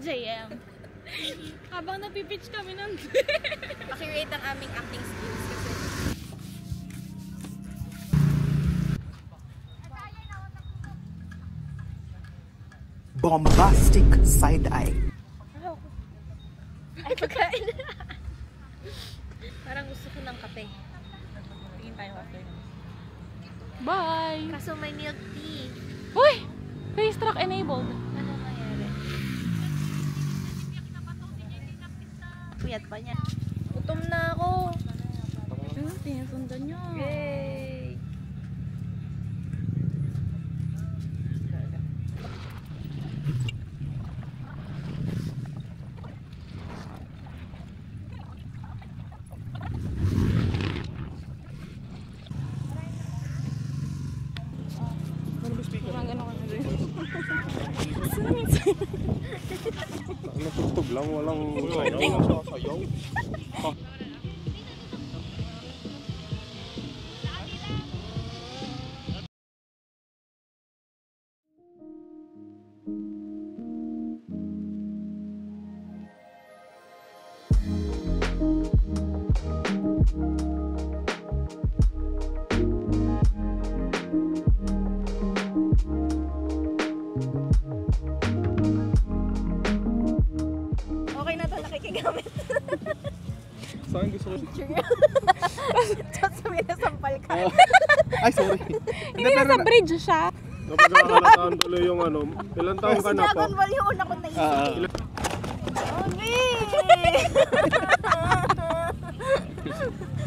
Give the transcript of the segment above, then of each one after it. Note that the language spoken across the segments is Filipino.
JM. Habang napipitch kami ng Pakirate ang aming acting skills kasi. Bombastic side-eye. Ay, pagkain. Parang gusto ko ng kape. tingin tayo after. Bye! Kaso may milk tea. Uy! Face track enabled. Ano nangyari? Puyat pa niya. Gutom na ako. Tinasundan niyo. Yay! Natugtog lang, walang sayaw. Okay na to, nakikigamit. Sa akin gusto ko. Tapos may nasampal ka. Ay, sorry. Hindi na sa bridge siya. Napagkakalataan tuloy yung ano. Ilang taon ka na po? Dragon Ball yung una ko naisip.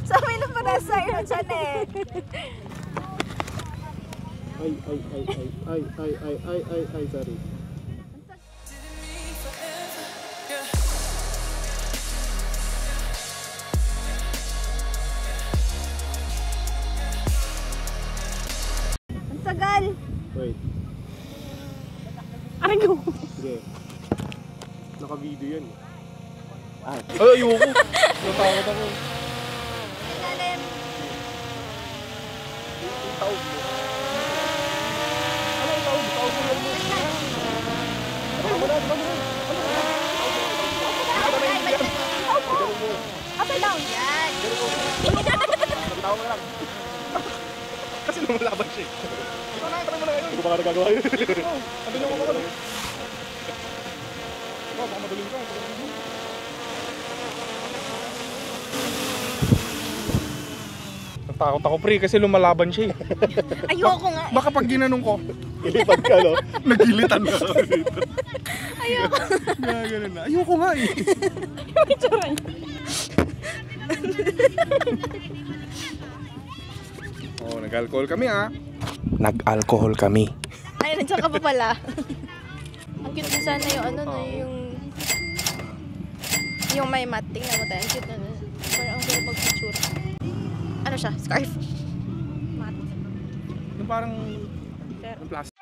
Sabi na pa nasa iyo dyan eh. Ay, sorry. Ang tagal. Wait, Aray ko. sige. Naka-video yan eh. Ay, ayoko. Natakot ako. Ilalim. Taog mo. Ano yung taog? Taog mo lang mo. Upside down. Yan. Taog mo lang. Kasi lumalaban siya eh. Ito na, try mo na ngayon. Hindi ko ba ka nagagawa yun? Sabi niyo mo ako. Baka madaling ka. Natakot ako pre kasi lumalaban siya eh. Ayoko nga. Baka pag ginanong ko, ilipad ka no? Nagilitan ka. Ayoko. Ganun na. Ayoko nga eh. Oh, nag-alcohol kami ah. Nag-alcohol kami. Ay, nandiyan ka pa pala. Ang cute din sana yung ano na yung may mat. Tingnan mo tayo. Ang cute na. Parang ang sarap mag-picture. Ano siya? Scarf? Mat. Yung parang yung plastic.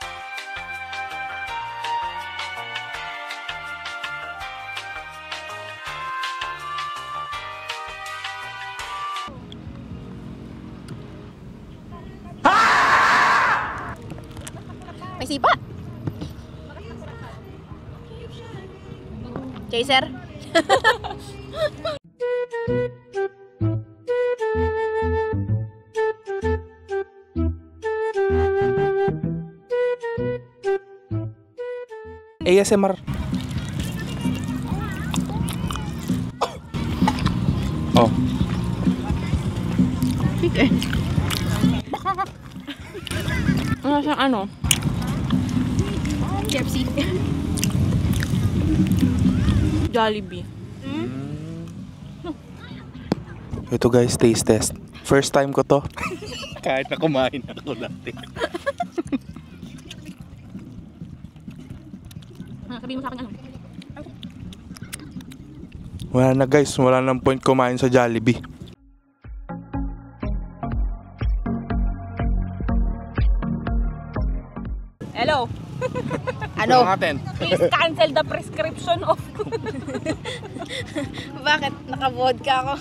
May sipa. Chaser. ASMR. Oh. Sige. Ano siyang ano? KFC. Jollibee. Ito guys, taste test. First time ko to. Kahit na kumain ako dati. Sabihin mo sa akin ano? Wala na guys, wala nang point kumain sa Jollibee. Hello. Ano? Natin. Please cancel the prescription of... Bakit? Naka-vodka ako.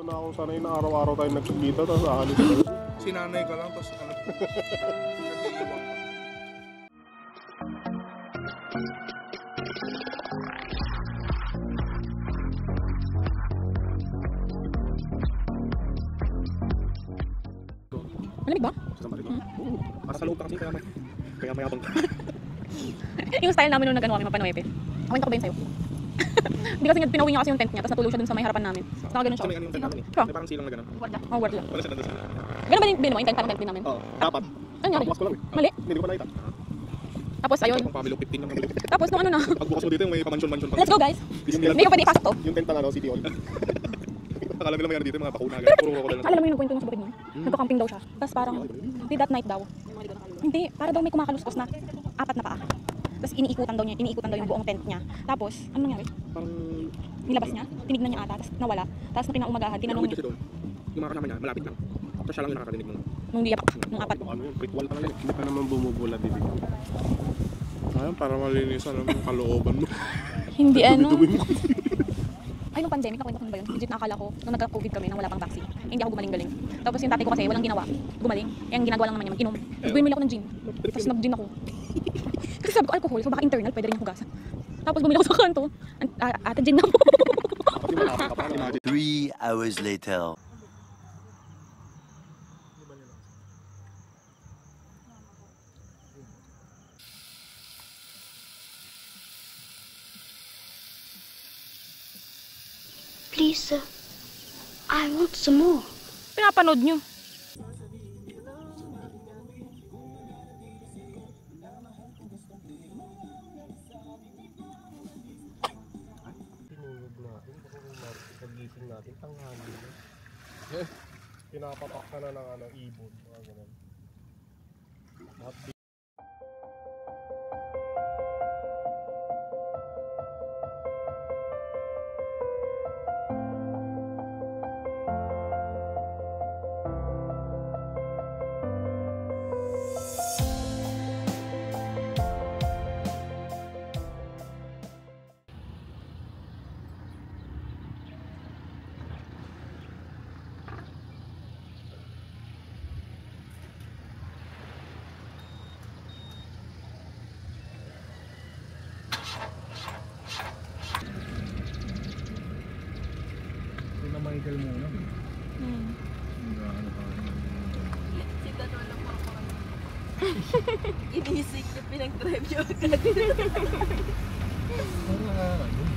na ako sanay na araw-araw tayo nagkikita, tapos aalis. Sinanay ka lang, tapos ano. Malamig ba? Sa loob ka kasi kaya mayabang ka. Yung style namin nung nag-ano kami, mapanoepe. Kwento ko ba yun sa'yo? Hindi kasi pinauwi niya kasi yung tent niya, tapos natulog siya dun sa may harapan namin. Tapos nakaganon siya. Ano yung tent namin eh? Sure. May parang silang na gano'n. Oh, word lang. Wala siya nandun sa... Ganun ba din mo? Yung tent, parang tent din namin. Oo, dapat. Ano nangyari? Bukas ko lang eh. Mali. Hindi ko pa nakita. Tapos ayun. Pang family of 15 lang. Tapos nung ano na. Pagbukas mo dito yung may pamansyon-mansyon pa. Let's go guys. Hindi ko pwede ipasok to. Yung tent na ano, City Hall. Akala nila may ano dito, mga bakuna. Puro crocodile. Alam mo yung nagkwento nung sa bukid niya? Nagka-camping daw siya. Tapos parang, hindi that night daw. Hindi, para daw may kumakaluskos na 4 na paa. Tapos iniikutan daw yung buong tent niya. Tapos, ano nangyari? Parang... Nilabas niya, tinignan niya ata, tapos nawala. Tapos nung kinaumagahan, tinanong Kasi niya. doon, yung mga kasama niya, malapit lang. Tapos siya lang yung nakakarinig nung... Nung diya pa, nung 4. Ano yun, ritual pa lang yun. Hindi ka naman bumubula dito. Ayun, para malinisan ang kalooban mo. Hindi ano. Dumi mo. Ay, nung pandemic, nakwento ko na ba yun? Legit nakakala ko, nung nagka-COVID kami, nang wala pang vaccine. Eh, hindi ako gumaling-galing. Tapos yung tatay ko kasi, walang ginawa. Gumaling. Eh, ang ginagawa lang naman niya, mag-inom. Bumili ako ng gin. Tapos nag-gin ako. Kasi sabi ko, alcohol, so baka internal, pwede rin yung hugasan. Tapos bumili ako sa kanto. Ate, gin na po. 3 hours later. Please, sir. I want some more. Pinapanood nyo. Tinulog natin, pagising natin, tanghali na. Pinapapak ka na ng ano, ibon. Mga ganun. Michael muna. Inisig na pinag-drive yun. Parang